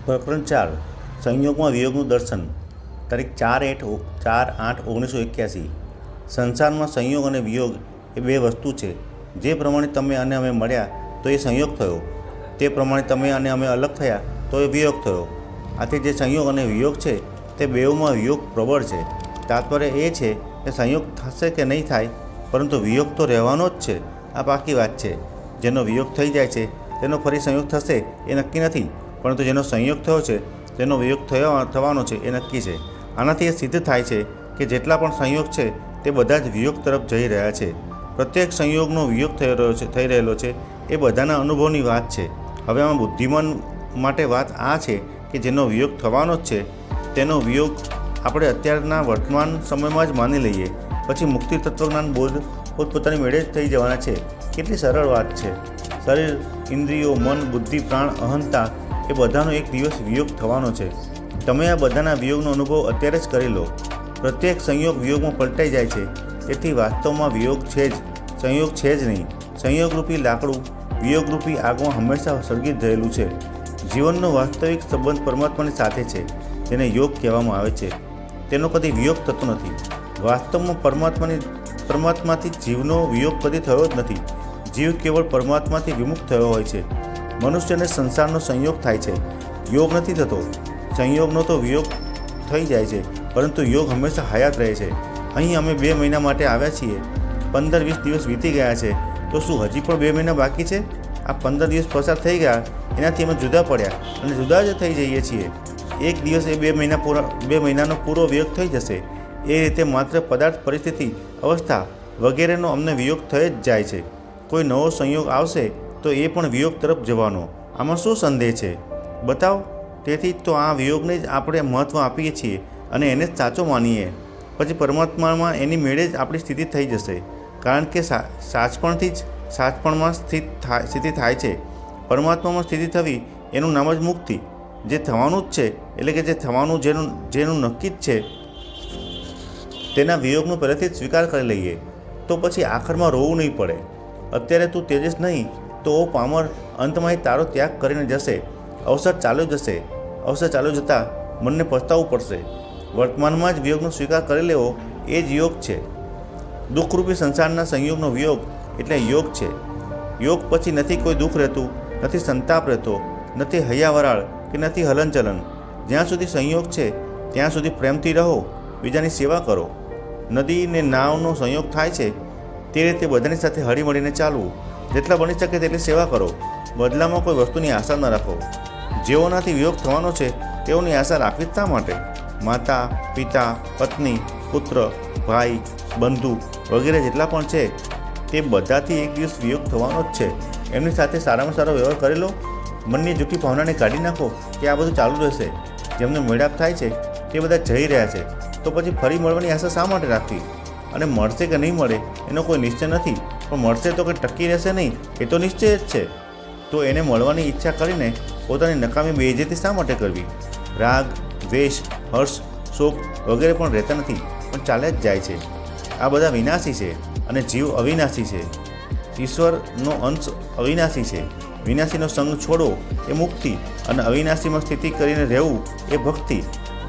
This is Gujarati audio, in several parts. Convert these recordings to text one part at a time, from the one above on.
પ્રકરણ 4 સંયોગમાં વિયોગનું દર્શન તારીખ 4/8/1981। સંસારમાં સંયોગ અને વિયોગ એ બે વસ્તુ છે। જે પ્રમાણે તમે અને અમે મળ્યા તો એ સંયોગ થયો, તે પ્રમાણે તમે અને અમે અલગ થયા તો એ વિયોગ થયો। આથી જે સંયોગ અને વિયોગ છે તે બેઉમાં વિયોગ પ્રબળ છે। તાત્પર્ય એ છે કે સંયોગ થશે કે નહીં થાય, પરંતુ વિયોગ તો રહેવાનો જ છે। આ પાકી વાત છે। જેનો વિયોગ થઈ જાય છે તેનો ફરી સંયોગ થશે એ નક્કી નથી, પરંતુ જેનો સંયોગ થયો છે તેનો વિયોગ થવાનો છે એ નક્કી છે। આનાથી એ સિદ્ધ થાય છે કે જેટલા પણ સંયોગ છે તે બધા જ વિયોગ તરફ જઈ રહ્યા છે। પ્રત્યેક સંયોગનો વિયોગ થઈ રહેલો છે એ બધાના અનુભવની વાત છે। હવે આમાં બુદ્ધિમાન માટે વાત આ છે કે જેનો વિયોગ થવાનો જ છે તેનો વિયોગ આપણે અત્યારના વર્તમાન સમયમાં જ માની લઈએ, પછી મુક્તિ તત્વજ્ઞાન બોધ પોતપોતાની મેળે જ થઈ જવાના છે। કેટલી સરળ વાત છે। શરીર, ઇન્દ્રિયો, મન, બુદ્ધિ, પ્રાણ, અહંતા એ બધાનો એક દિવસ વિયોગ થવાનો છે। તમે આ બધાના વિયોગનો અનુભવ અત્યારે જ કરી લો। પ્રત્યેક સંયોગ વિયોગમાં પલટાઈ જાય છે, તેથી વાસ્તવમાં વિયોગ છે જ, સંયોગ છે જ નહીં। સંયોગરૂપી લાકડું વિયોગરૂપી આગમાં હંમેશા સળગી જ રહેલું છે। જીવનનો વાસ્તવિક સંબંધ પરમાત્માની સાથે છે, જેને યોગ કહેવામાં આવે છે। તેનો કદી વિયોગ થતો નથી। વાસ્તવમાં પરમાત્માથી જીવનો વિયોગ કદી થયો જ નથી। જીવ કેવળ પરમાત્માથી વિમુખ થયો હોય છે। મનુષ્યને સંસારનો સંયોગ થાય છે, યોગ નથી થતો। સંયોગનો તો વિયોગ થઈ જાય છે, પરંતુ યોગ હંમેશા હયાત રહે છે। અહીં અમે 2 મહિના માટે આવ્યા છીએ। 15-20 દિવસ વીતી ગયા છે, તો શું હજી પણ 2 મહિના બાકી છે? આ 15 દિવસ પસાર થઈ ગયા, એનાથી અમે જુદા પડ્યા અને જુદા જ થઈ જઈએ છીએ। એક દિવસ એ 2 મહિનાનો પૂરો વિયોગ થઈ જશે। એ રીતે માત્ર પદાર્થ, પરિસ્થિતિ, અવસ્થા વગેરેનો અમને વિયોગ થઈ જ જાય છે। કોઈ નવો સંયોગ આવશે તો એ પણ વિયોગ તરફ જવાનો। આમાં શું સંદેહ છે? બતાવો। તેથી તો આ વિયોગને જ આપણે મહત્ત્વ આપીએ છીએ અને એને જ સાચો માનીએ। પછી પરમાત્મામાં એની મેળે જ આપણી સ્થિતિ થઈ જશે, કારણ કે સાચપણથી જ સાચપણમાં સ્થિતિ થાય છે। પરમાત્મામાં સ્થિતિ થવી એનું નામ જ મુક્તિ। જે થવાનું જ છે, એટલે કે જે થવાનું જેનું નક્કી જ છે તેના વિયોગનો પહેલેથી જ સ્વીકાર કરી લઈએ, તો પછી આખરમાં રોવું નહીં પડે। અત્યારે તું તેજસ નહીં તો ઓ પામર, અંતમાં એ તારો ત્યાગ કરીને જશે। અવસર ચાલ્યો જતાં મનને પસ્તાવવું પડશે। વર્તમાનમાં જ વિયોગનો સ્વીકાર કરી લેવો એ જ યોગ છે। દુઃખરૂપી સંસારના સંયોગનો વિયોગ એટલે યોગ છે। યોગ પછી નથી કોઈ દુઃખ રહેતું, નથી સંતાપ રહેતો, નથી હૈયાવરાળ કે નથી હલનચલન। જ્યાં સુધી સંયોગ છે ત્યાં સુધી પ્રેમથી રહો, બીજાની સેવા કરો। નદી ને નાવનો સંયોગ થાય છે તે રીતે બધાની સાથે હળીમળીને ચાલવું। જેટલા બની શકે તેટલી સેવા કરો, બદલામાં કોઈ વસ્તુની આશા ન રાખો। જેઓનાથી વિયોગ થવાનો છે તેઓની આશા રાખવી જ શા માટે? માતા, પિતા, પત્ની, પુત્ર, ભાઈ, બંધુ વગેરે જેટલા પણ છે તે બધાથી એક દિવસ વિયોગ થવાનો જ છે। એમની સાથે સારામાં સારો વ્યવહાર કરી લો। મનની જૂઠી ભાવનાને કાઢી નાખો કે આ બધું ચાલુ રહેશે। જેમને મેળાપ થાય છે તે બધા જઈ રહ્યા છે, તો પછી ફરી મળવાની આશા શા માટે રાખવી? અને મળશે કે નહીં મળે એનો કોઈ નિશ્ચય નથી, પણ મળશે તો કે ટકી રહેશે નહીં એ તો નિશ્ચય જ છે। તો એને મળવાની ઈચ્છા કરીને પોતાની નકામી બેઇજ્જતી શા માટે કરવી? રાગ, દ્વેષ, હર્ષ, શોક વગેરે પણ રહેતા નથી, પણ ચાલે જ જાય છે। આ બધા વિનાશી છે અને જીવ અવિનાશી છે। ઈશ્વરનો અંશ અવિનાશી છે। વિનાશીનો સંગ છોડો એ મુક્તિ, અને અવિનાશીમાં સ્થિતિ કરીને રહેવું એ ભક્તિ।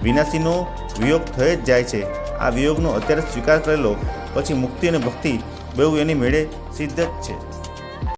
વિનાશીનો વિયોગ થઈ જ જાય છે। આ વિયોગનો અત્યારે સ્વીકાર કરેલો, પછી મુક્તિ અને ભક્તિ બેઉ એની મેળે સિદ્ધ જ છે।